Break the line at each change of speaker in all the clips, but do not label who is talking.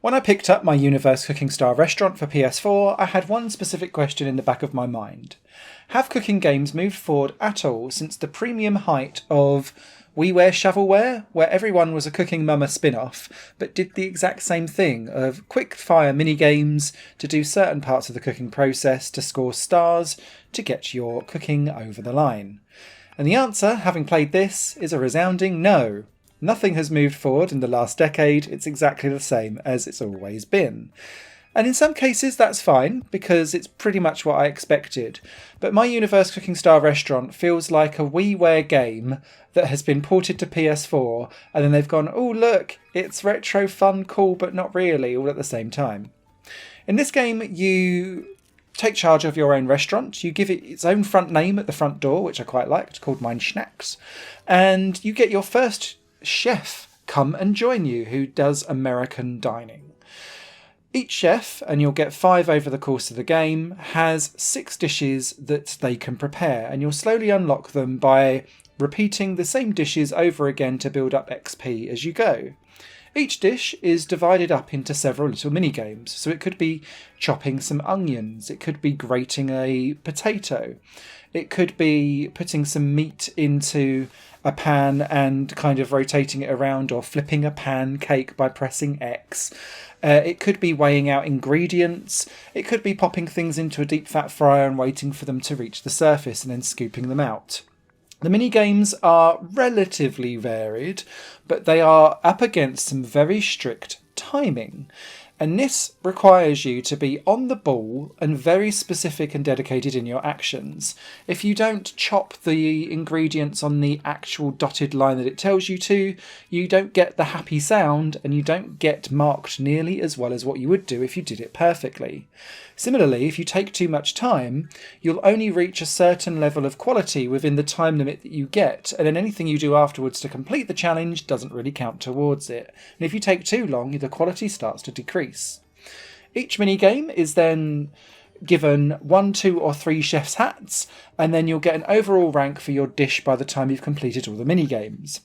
When I picked up my Universe Cooking Star Restaurant for PS4, I had one specific question in the back of my mind. Have cooking games moved forward at all since the premium height of WiiWare Shovelware, where everyone was a Cooking Mama spin-off, but did the exact same thing of quick-fire mini-games to do certain parts of the cooking process to score stars to get your cooking over the line? And the answer, having played this, is a resounding no. Nothing has moved forward in the last decade, it's exactly the same as it's always been. And in some cases that's fine, because it's pretty much what I expected. But my Universe Cooking Star Restaurant feels like a WiiWare game that has been ported to PS4, and then they've gone, oh look, it's retro, fun, cool, but not really, all at the same time. In this game, you take charge of your own restaurant, you give it its own front name at the front door, which I quite liked, called Mein Schnacks, and you get your first chef come and join you who does American dining. Each chef, and you'll get 5 over the course of the game, has 6 dishes that they can prepare, and you'll slowly unlock them by repeating the same dishes over again to build up XP as you go. Each dish is divided up into several little mini-games, so it could be chopping some onions, it could be grating a potato, it could be putting some meat into a pan and kind of rotating it around, or flipping a pancake by pressing X. It could be weighing out ingredients. It could be popping things into a deep fat fryer and waiting for them to reach the surface and then scooping them out. The mini-games are relatively varied, but they are up against some very strict timing. And this requires you to be on the ball and very specific and dedicated in your actions. If you don't chop the ingredients on the actual dotted line that it tells you to, you don't get the happy sound and you don't get marked nearly as well as what you would do if you did it perfectly. Similarly, if you take too much time, you'll only reach a certain level of quality within the time limit that you get, and then anything you do afterwards to complete the challenge doesn't really count towards it. And if you take too long, the quality starts to decrease. Each minigame is then given 1, 2 or 3 chef's hats, and then you'll get an overall rank for your dish by the time you've completed all the minigames.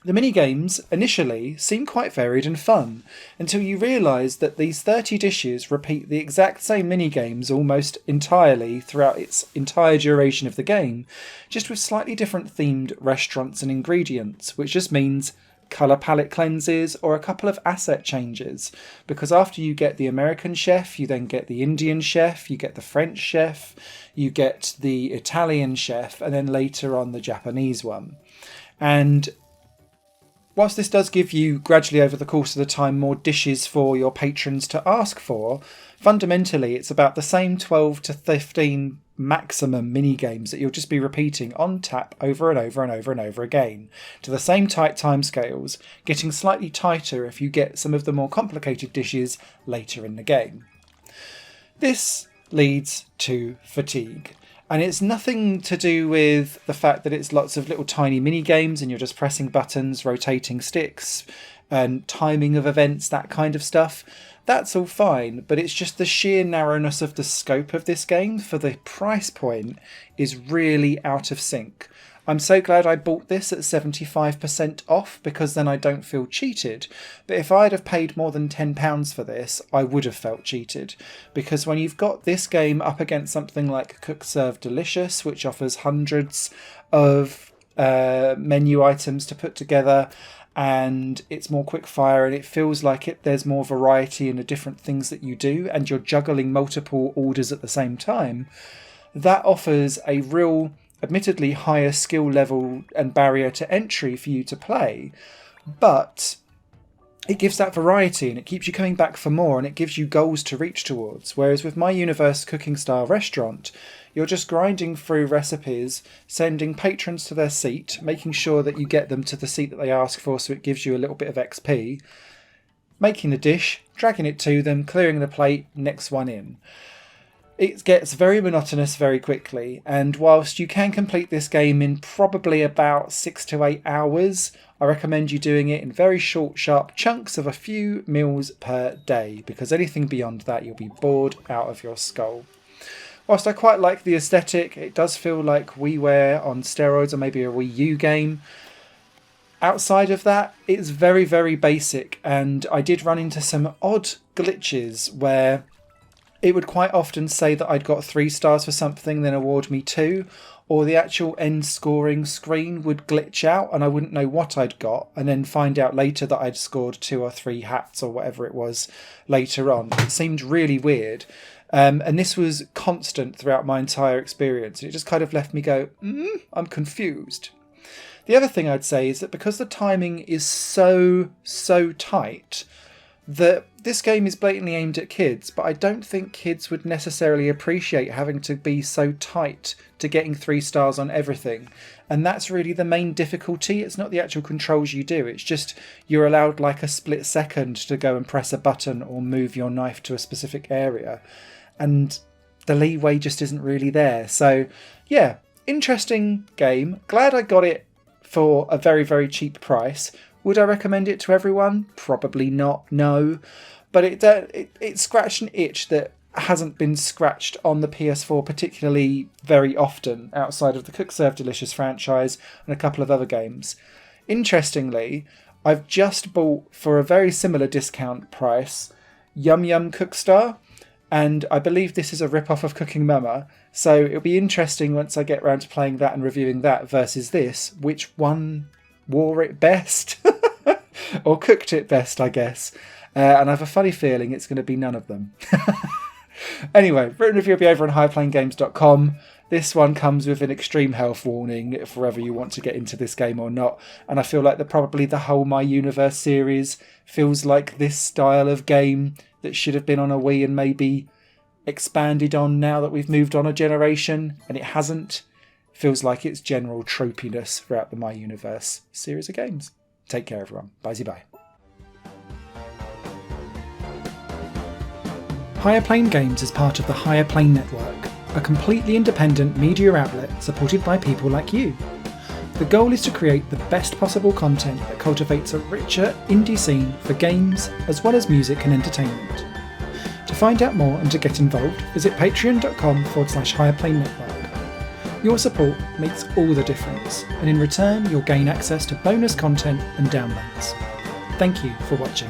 The minigames initially seem quite varied and fun, until you realise that these 30 dishes repeat the exact same minigames almost entirely throughout its entire duration of the game, just with slightly different themed restaurants and ingredients, which just means colour palette cleanses or a couple of asset changes, because after you get the American chef, you then get the Indian chef, you get the French chef, you get the Italian chef, and then later on the Japanese one. And whilst this does give you, gradually over the course of the time, more dishes for your patrons to ask for, fundamentally it's about the same 12 to 15 maximum mini-games that you'll just be repeating on tap over and over and over and over again, to the same tight timescales, getting slightly tighter if you get some of the more complicated dishes later in the game. This leads to fatigue. And it's nothing to do with the fact that it's lots of little tiny mini games and you're just pressing buttons, rotating sticks, and timing of events, that kind of stuff. That's all fine, but it's just the sheer narrowness of the scope of this game for the price point is really out of sync. I'm so glad I bought this at 75% off, because then I don't feel cheated. But if I'd have paid more than £10 for this, I would have felt cheated. Because when you've got this game up against something like Cook Serve Delicious, which offers hundreds of menu items to put together, and it's more quick fire and it feels like there's more variety in the different things that you do, and you're juggling multiple orders at the same time, that offers a real, admittedly higher skill level and barrier to entry for you to play, but it gives that variety and it keeps you coming back for more, and it gives you goals to reach towards. Whereas with my Universe Cooking Style Restaurant, you're just grinding through recipes, sending patrons to their seat, making sure that you get them to the seat that they ask for so it gives you a little bit of XP, making the dish, dragging it to them, clearing the plate, next one in. It gets very monotonous very quickly, and whilst you can complete this game in probably about 6 to 8 hours, I recommend you doing it in very short, sharp chunks of a few meals per day, because anything beyond that you'll be bored out of your skull. Whilst I quite like the aesthetic, it does feel like WiiWare on steroids, or maybe a Wii U game. Outside of that, it's very, very basic, and I did run into some odd glitches where it would quite often say that I'd got 3 stars for something, then award me 2, or the actual end scoring screen would glitch out and I wouldn't know what I'd got, and then find out later that I'd scored 2 or 3 hats or whatever it was later on. It seemed really weird. And this was constant throughout my entire experience. It just kind of left me go, I'm confused. The other thing I'd say is that because the timing is so tight, that this game is blatantly aimed at kids, but I don't think kids would necessarily appreciate having to be so tight to getting 3 stars on everything. And that's really the main difficulty. It's not the actual controls you do, it's just you're allowed like a split second to go and press a button or move your knife to a specific area. And the leeway just isn't really there. So yeah, interesting game. Glad I got it for a very, very cheap price. Would I recommend it to everyone? Probably not, no. But it scratched an itch that hasn't been scratched on the PS4 particularly very often outside of the Cook Serve Delicious franchise and a couple of other games. Interestingly, I've just bought for a very similar discount price Yum Yum Cookstar, and I believe this is a rip-off of Cooking Mama, so it'll be interesting once I get around to playing that and reviewing that versus this, which one wore it best or cooked it best, I guess. And I have a funny feeling it's going to be none of them. Anyway, written review will be over on highplayinggames.com. This one comes with an extreme health warning if whether you want to get into this game or not. And I feel like probably the whole My Universe series feels like this style of game that should have been on a Wii and maybe expanded on now that we've moved on a generation, and it hasn't. Feels like it's general tropiness throughout the My Universe series of games. Take care, everyone. Bye-bye. Higher Plane Games is part of the Higher Plane Network, a completely independent media outlet supported by people like you. The goal is to create the best possible content that cultivates a richer indie scene for games as well as music and entertainment. To find out more and to get involved, visit patreon.com/Higher Plane Network. Your support makes all the difference, and in return you'll gain access to bonus content and downloads. Thank you for watching.